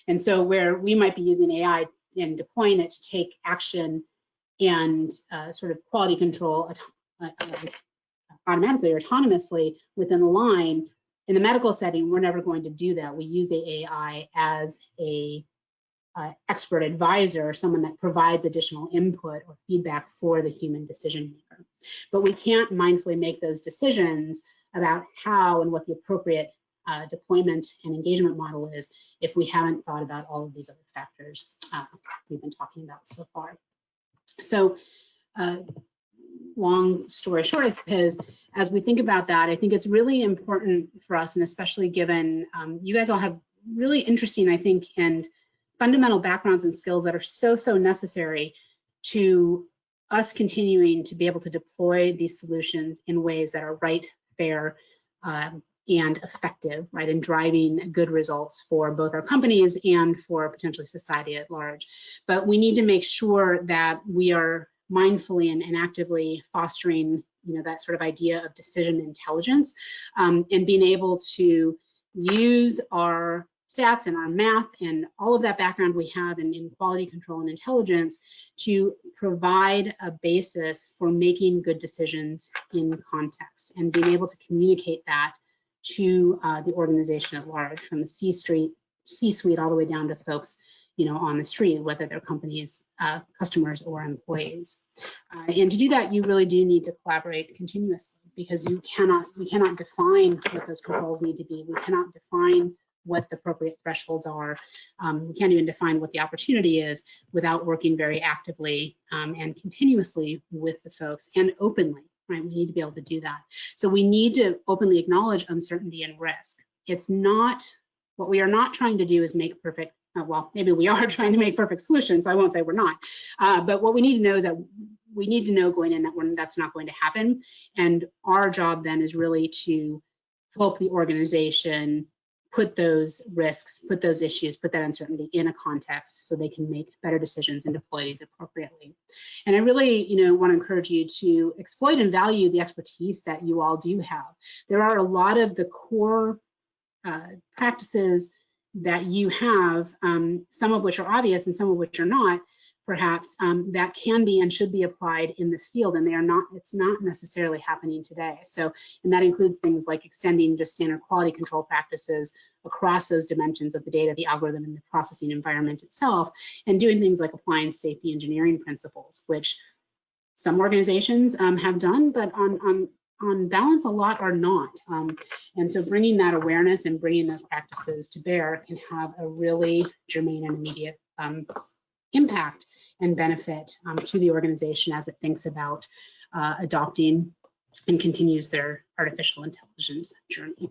And so where we might be using AI and deploying it to take action and sort of quality control automatically or autonomously within the line. In the medical setting, we're never going to do that. We use the AI as a expert advisor, someone that provides additional input or feedback for the human decision maker. But we can't mindfully make those decisions about how and what the appropriate deployment and engagement model is if we haven't thought about all of these other factors we've been talking about so far. So long story short, I suppose, as we think about that, I think it's really important for us, and especially given you guys all have really interesting, I think, and fundamental backgrounds and skills that are so necessary to us continuing to be able to deploy these solutions in ways that are right, fair, and effective, right, and driving good results for both our companies and for potentially society at large. But we need to make sure that we are mindfully and actively fostering, that sort of idea of decision intelligence, and being able to use our stats and our math and all of that background we have in quality control and intelligence to provide a basis for making good decisions in context and being able to communicate that to the organization at large, from the C-suite all the way down to folks on the street, whether they're companies, customers, or employees. And to do that, you really do need to collaborate continuously, because we cannot define what those controls need to be. We cannot define what the appropriate thresholds are. We can't even define what the opportunity is without working very actively and continuously with the folks and openly, right? We need to be able to do that. So we need to openly acknowledge uncertainty and risk. It's not, what we are not trying to do is make perfect, well, maybe we are trying to make perfect solutions, so I won't say we're not. But what we need to know is that we need to know going in that that's not going to happen. And our job then is really to help the organization put those risks, put those issues, put that uncertainty in a context so they can make better decisions and deploy these appropriately. And I really, want to encourage you to exploit and value the expertise that you all do have. There are a lot of the core practices that you have, some of which are obvious and some of which are not, perhaps, that can be and should be applied in this field, and they are not, it's not necessarily happening today. So, and that includes things like extending just standard quality control practices across those dimensions of the data, the algorithm, and the processing environment itself, and doing things like applying safety engineering principles, which some organizations have done, but on balance, a lot are not. And so bringing that awareness and bringing those practices to bear can have a really germane and immediate impact and benefit to the organization as it thinks about adopting and continues their artificial intelligence journey.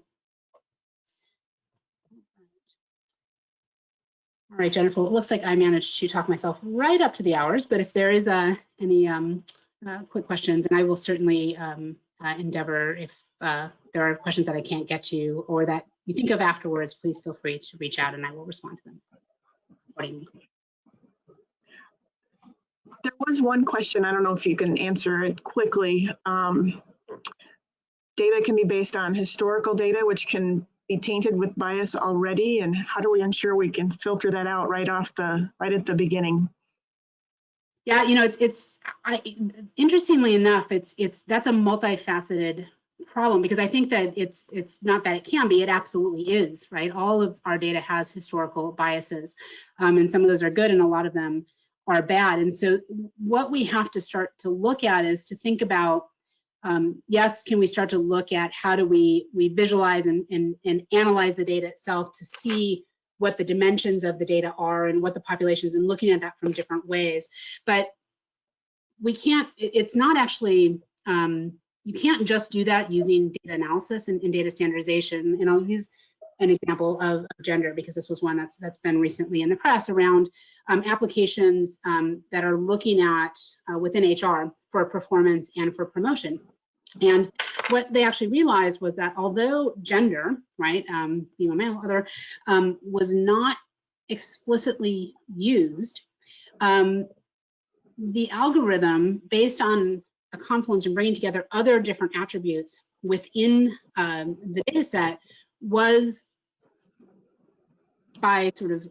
All right, Jennifer, it looks like I managed to talk myself right up to the hours, but if there is any quick questions, and I will certainly endeavor, if there are questions that I can't get to or that you think of afterwards, please feel free to reach out and I will respond to them accordingly. There was one question, I don't know if you can answer it quickly. Data can be based on historical data, which can be tainted with bias already, and how do we ensure we can filter that out right at the beginning? Yeah, interestingly enough, that's a multifaceted problem, because I think that it's not that it can be, it absolutely is, right? All of our data has historical biases, and some of those are good and a lot of them are bad. And so what we have to start to look at is to think about, yes, can we start to look at how do we visualize and analyze the data itself to see what the dimensions of the data are and what the populations, and looking at that from different ways. But we can't, it's not actually, you can't just do that using data analysis and data standardization. And I'll use an example of gender, because this was one that's been recently in the press around applications that are looking at within HR for performance and for promotion. And what they actually realized was that although gender, right, female, male, other, was not explicitly used, the algorithm, based on a confluence and bringing together other different attributes within the data set, was by sort of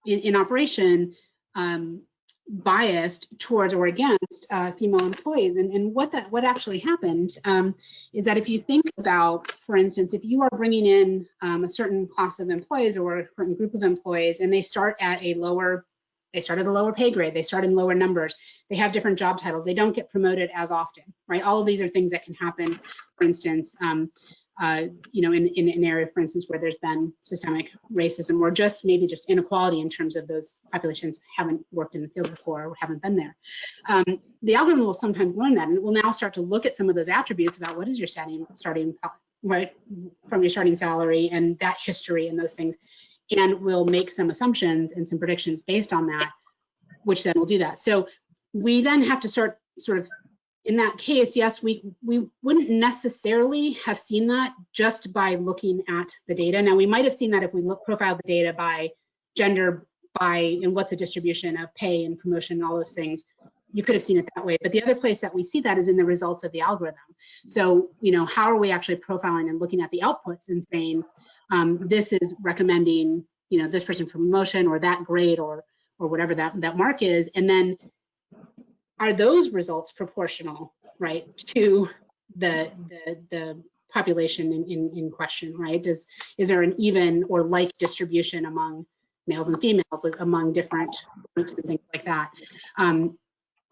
in operation biased towards or against female employees. And what actually happened is that if you think about, for instance, if you are bringing in a certain class of employees or a certain group of employees, and they start at a lower pay grade, they start in lower numbers, they have different job titles, they don't get promoted as often, right? All of these are things that can happen, for instance, you know, in an area, for instance, where there's been systemic racism or just maybe just inequality in terms of those populations haven't worked in the field before or haven't been there. The algorithm will sometimes learn that, and it will now start to look at some of those attributes about what is your starting right from your starting salary and that history and those things, and will make some assumptions and some predictions based on that, which then will do that. So we then have to start sort of, in that case, yes, we wouldn't necessarily have seen that just by looking at the data. Now, we might have seen that if we profiled the data by gender, and what's the distribution of pay and promotion and all those things. You could have seen it that way. But the other place that we see that is in the results of the algorithm. So, you know, how are we actually profiling and looking at the outputs and saying, this is recommending, you know, this person for promotion or that grade or whatever that mark is, and then are those results proportional, right, to the population in question, right? Is there an even or like distribution among males and females, like among different groups and things like that?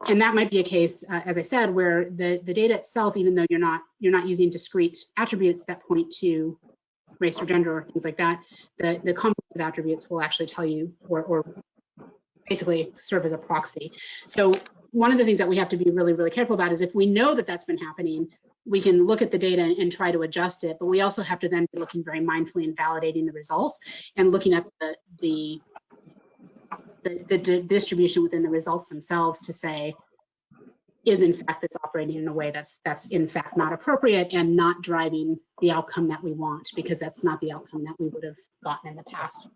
And that might be a case, as I said, where the data itself, even though you're not using discrete attributes that point to race or gender or things like that, the complex of attributes will actually tell you or basically serve as a proxy. So one of the things that we have to be really, really careful about is if we know that that's been happening, we can look at the data and try to adjust it, but we also have to then be looking very mindfully and validating the results and looking at the distribution within the results themselves to say, is in fact this operating in a way that's in fact not appropriate and not driving the outcome that we want, because that's not the outcome that we would have gotten in the past.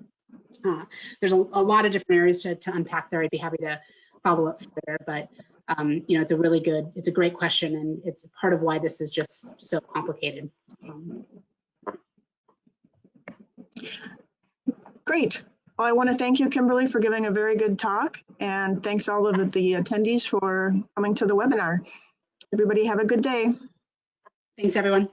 There's a lot of different areas to unpack there. I'd be happy to follow up further, but you know, it's a great question, and it's part of why this is just so complicated. Great. Well, I want to thank you, Kimberly, for giving a very good talk, and thanks all of the attendees for coming to the webinar. Everybody have a good day. Thanks, everyone.